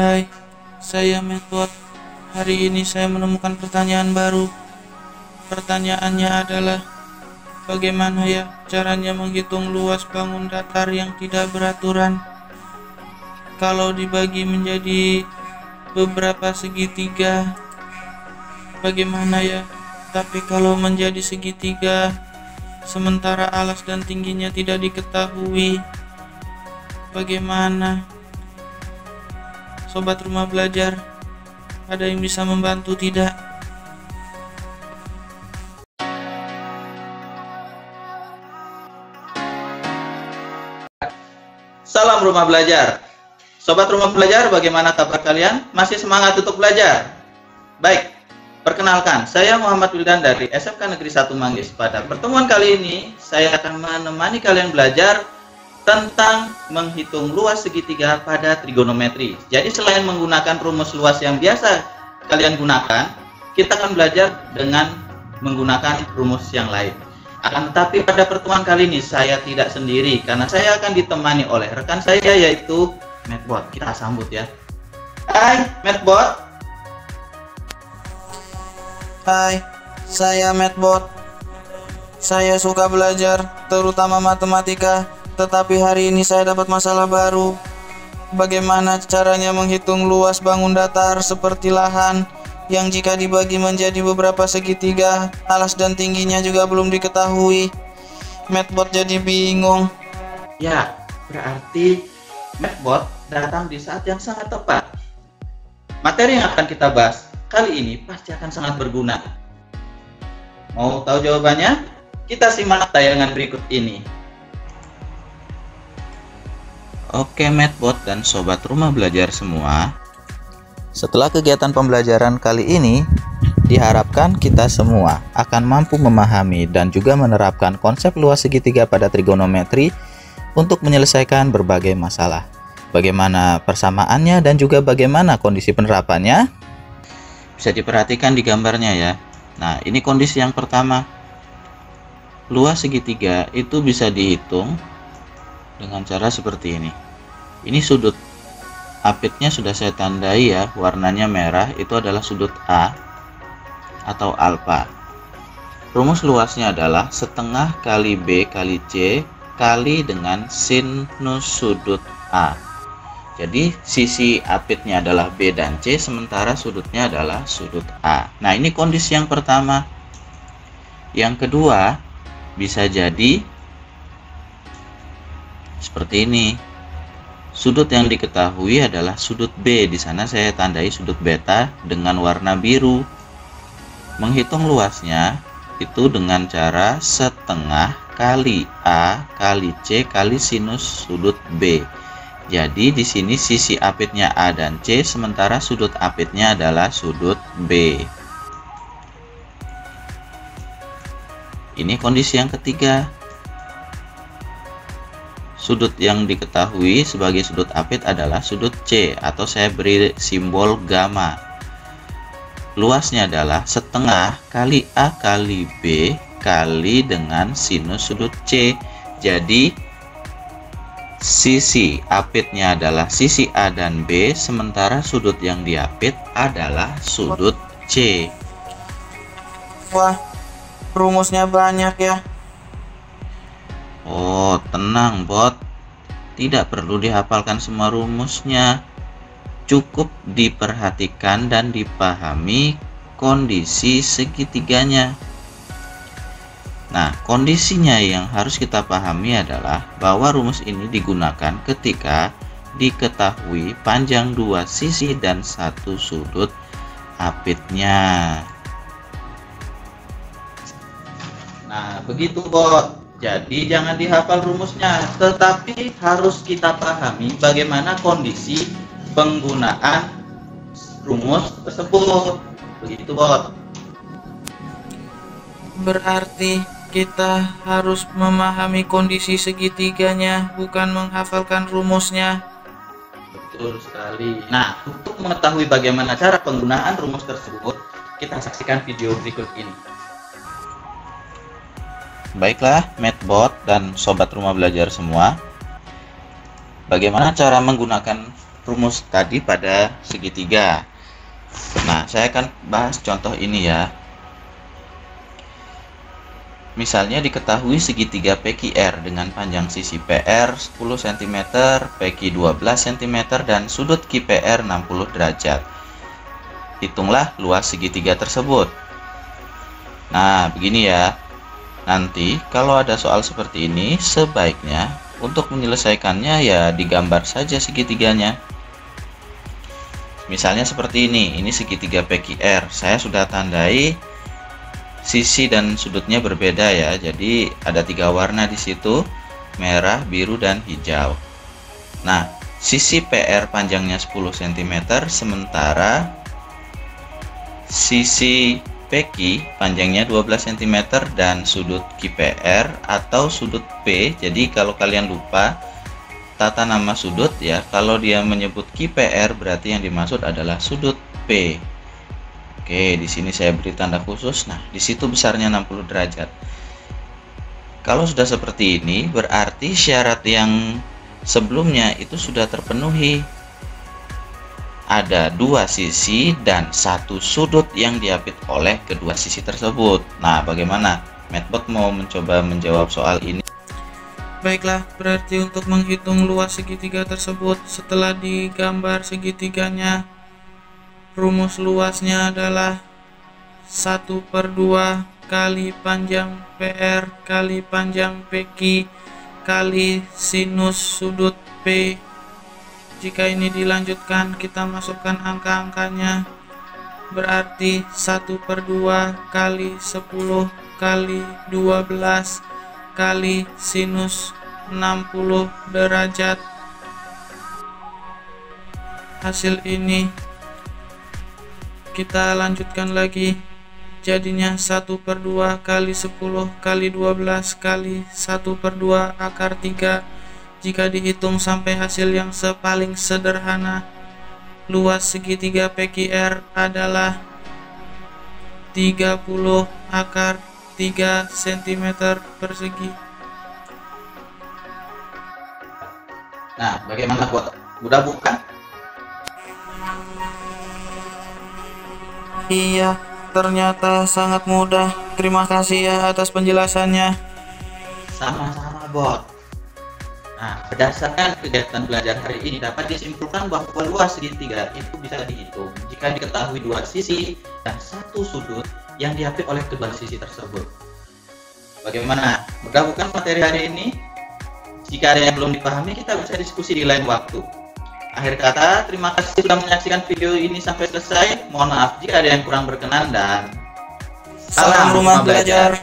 Hai, saya Medbot. Hari ini saya menemukan pertanyaan baru. Pertanyaannya adalah, bagaimana ya caranya menghitung luas bangun datar yang tidak beraturan? Kalau dibagi menjadi beberapa segitiga, bagaimana ya? Tapi kalau menjadi segitiga, sementara alas dan tingginya tidak diketahui, bagaimana? Sobat rumah belajar, ada yang bisa membantu tidak? Salam rumah belajar. Sobat rumah belajar, bagaimana kabar kalian? Masih semangat untuk belajar? Baik, perkenalkan, saya Muhammad Wildan dari SMK Negeri 1 Manggis. Pada pertemuan kali ini, saya akan menemani kalian belajar tentang menghitung luas segitiga pada trigonometri. Jadi selain menggunakan rumus luas yang biasa kalian gunakan, kita akan belajar dengan menggunakan rumus yang lain. Akan tetapi pada pertemuan kali ini saya tidak sendiri, karena saya akan ditemani oleh rekan saya, yaitu Medbot. Kita sambut ya. Hai Medbot. Hai, saya Medbot. Saya suka belajar, terutama matematika. Tetapi hari ini saya dapat masalah baru. Bagaimana caranya menghitung luas bangun datar seperti lahan yang jika dibagi menjadi beberapa segitiga, alas dan tingginya juga belum diketahui. Medbot jadi bingung. Ya, berarti Medbot datang di saat yang sangat tepat. Materi yang akan kita bahas kali ini pasti akan sangat berguna. Mau tahu jawabannya? Kita simak tayangan berikut ini. Oke Medbot dan sobat rumah belajar semua, setelah kegiatan pembelajaran kali ini, diharapkan kita semua akan mampu memahami dan juga menerapkan konsep luas segitiga pada trigonometri untuk menyelesaikan berbagai masalah. Bagaimana persamaannya dan juga bagaimana kondisi penerapannya? Bisa diperhatikan di gambarnya ya. Nah, ini kondisi yang pertama. Luas segitiga itu bisa dihitung dengan cara seperti ini. Ini sudut apitnya sudah saya tandai ya, warnanya merah, itu adalah sudut A atau alfa. Rumus luasnya adalah setengah kali B kali C kali dengan sinus sudut A. Jadi sisi apitnya adalah B dan C, sementara sudutnya adalah sudut A. Nah, ini kondisi yang pertama. Yang kedua bisa jadi seperti ini. Sudut yang diketahui adalah sudut B. Di sana saya tandai sudut beta dengan warna biru. Menghitung luasnya itu dengan cara setengah kali A kali C kali sinus sudut B. Jadi di sini sisi apitnya A dan C, sementara sudut apitnya adalah sudut B. Ini kondisi yang ketiga. Sudut yang diketahui sebagai sudut apit adalah sudut C, atau saya beri simbol gamma. Luasnya adalah setengah kali A kali B kali dengan sinus sudut C. Jadi sisi apitnya adalah sisi A dan B, sementara sudut yang diapit adalah sudut C. Wah, rumusnya banyak ya. Oh, tenang bot, tidak perlu dihafalkan semua rumusnya, cukup diperhatikan dan dipahami kondisi segitiganya. Nah, kondisinya yang harus kita pahami adalah bahwa rumus ini digunakan ketika diketahui panjang dua sisi dan satu sudut apitnya. Nah, begitu bot. Jadi jangan dihafal rumusnya, tetapi harus kita pahami bagaimana kondisi penggunaan rumus tersebut. Begitu bot. Berarti kita harus memahami kondisi segitiganya, bukan menghafalkan rumusnya. Betul sekali. Nah, untuk mengetahui bagaimana cara penggunaan rumus tersebut, kita saksikan video berikut ini. Baiklah, Medbot dan sobat rumah belajar semua, bagaimana cara menggunakan rumus tadi pada segitiga. Nah, saya akan bahas contoh ini ya. Misalnya diketahui segitiga PQR dengan panjang sisi PR 10 cm, PQ 12 cm, dan sudut QPR 60 derajat. Hitunglah luas segitiga tersebut. Nah, begini ya. Nanti kalau ada soal seperti ini, sebaiknya untuk menyelesaikannya ya digambar saja segitiganya. Misalnya seperti ini segitiga PQR. Saya sudah tandai sisi dan sudutnya berbeda ya. Jadi ada 3 warna di situ, merah, biru, dan hijau. Nah, sisi PR panjangnya 10 cm, sementara sisi PQ panjangnya 12 cm dan sudut QPR atau sudut P. Jadi kalau kalian lupa tata nama sudut ya, kalau dia menyebut QPR berarti yang dimaksud adalah sudut P. Oke, di sini saya beri tanda khusus. Nah, di situ besarnya 60 derajat. Kalau sudah seperti ini, berarti syarat yang sebelumnya itu sudah terpenuhi. Ada 2 sisi dan 1 sudut yang diapit oleh kedua sisi tersebut. Nah, bagaimana? Medbot mau mencoba menjawab soal ini. Baiklah, berarti untuk menghitung luas segitiga tersebut setelah digambar segitiganya, rumus luasnya adalah 1/2 kali panjang PR kali panjang PQ kali sinus sudut P. Jika ini dilanjutkan, kita masukkan angka-angkanya, berarti 1/2 kali 10 kali 12 kali sinus 60 derajat. Hasil ini kita lanjutkan lagi, jadinya 1/2 kali 10 kali 12 kali 1/2 akar 3. Jika dihitung sampai hasil yang paling sederhana, luas segitiga PQR adalah 30 akar 3 cm persegi. Nah, bagaimana buat? Mudah bukan? Iya, ternyata sangat mudah. Terima kasih ya atas penjelasannya. Sama-sama, Bot. Nah, berdasarkan kegiatan belajar hari ini dapat disimpulkan bahwa luas segitiga itu bisa dihitung jika diketahui 2 sisi dan 1 sudut yang diapit oleh kedua sisi tersebut. Bagaimana? Mudah bukan materi hari ini? Jika ada yang belum dipahami, kita bisa diskusi di lain waktu. Akhir kata, terima kasih sudah menyaksikan video ini sampai selesai. Mohon maaf jika ada yang kurang berkenan dan salam rumah belajar.